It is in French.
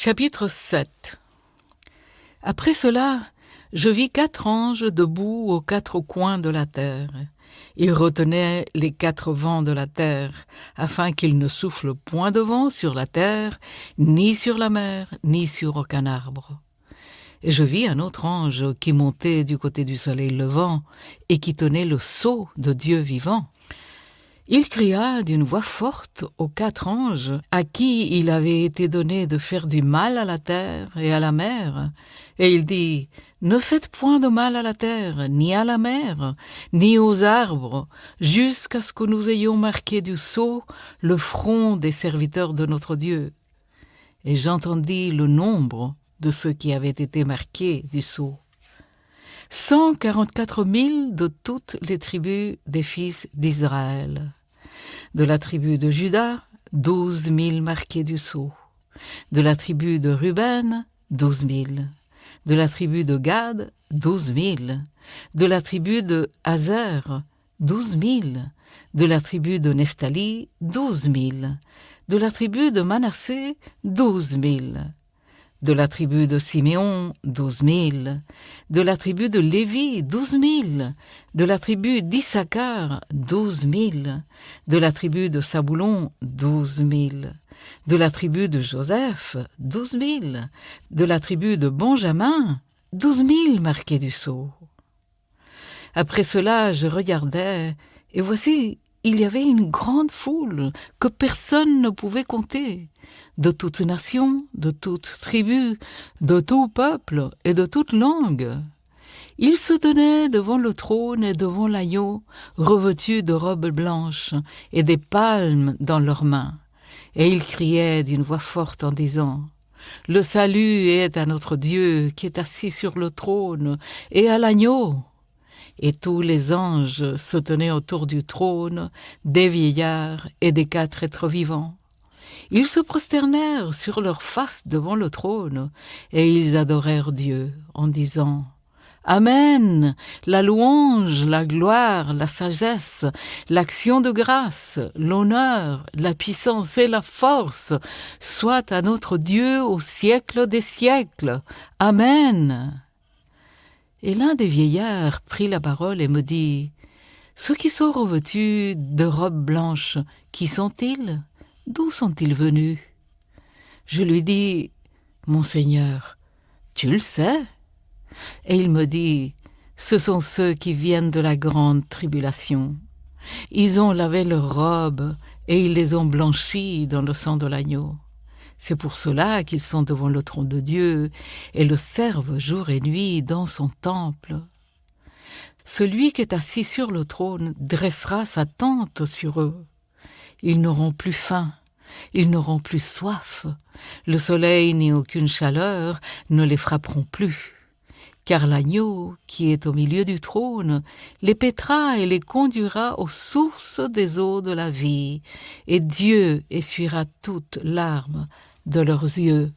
Chapitre 7. Après cela, je vis 4 anges debout aux 4 coins de la terre. Ils retenaient les 4 vents de la terre, afin qu'il ne souffle point de vent sur la terre, ni sur la mer, ni sur aucun arbre. Et je vis un autre ange qui montait du côté du soleil levant et qui tenait le sceau de Dieu vivant. Il cria d'une voix forte aux 4 anges à qui il avait été donné de faire du mal à la terre et à la mer. Et il dit : « Ne faites point de mal à la terre, ni à la mer, ni aux arbres, jusqu'à ce que nous ayons marqué du sceau le front des serviteurs de notre Dieu. » Et j'entendis le nombre de ceux qui avaient été marqués du sceau. 144 000 de toutes les tribus des fils d'Israël. De la tribu de Juda, 12 000 marqués du sceau. De la tribu de Ruben, 12 000. De la tribu de Gad, 12 000. De la tribu de Aser, 12 000. De la tribu de Nephtali, 12 000. De la tribu de Manassé, 12 000. De la tribu de Siméon, 12 000. De la tribu de Lévi, 12 000. De la tribu d'Issachar, 12 000. De la tribu de Saboulon, 12 000. De la tribu de Joseph, 12 000. De la tribu de Benjamin, 12 000 marqués du sceau. Après cela, je regardais, et voici, il y avait une grande foule que personne ne pouvait compter, de toute nation, de toute tribu, de tout peuple et de toute langue. Ils se tenaient devant le trône et devant l'agneau, revêtus de robes blanches et des palmes dans leurs mains. Et ils criaient d'une voix forte en disant : « Le salut est à notre Dieu qui est assis sur le trône et à l'agneau. » Et tous les anges se tenaient autour du trône, des vieillards et des 4 êtres vivants. Ils se prosternèrent sur leurs faces devant le trône, et ils adorèrent Dieu en disant : « Amen, la louange, la gloire, la sagesse, l'action de grâce, l'honneur, la puissance et la force soient à notre Dieu au siècle des siècles. Amen. » Et l'un des vieillards prit la parole et me dit : « Ceux qui sont revêtus de robes blanches, qui sont-ils ? D'où sont-ils venus ?» Je lui dis : « Mon Seigneur, tu le sais ?» Et il me dit : « Ce sont ceux qui viennent de la grande tribulation. Ils ont lavé leurs robes et ils les ont blanchies dans le sang de l'agneau. C'est pour cela qu'ils sont devant le trône de Dieu et le servent jour et nuit dans son temple. Celui qui est assis sur le trône dressera sa tente sur eux. Ils n'auront plus faim, ils n'auront plus soif. Le soleil ni aucune chaleur ne les frapperont plus. Car l'agneau, qui est au milieu du trône, les paîtra et les conduira aux sources des eaux de la vie, et Dieu essuiera toute larme de leurs yeux.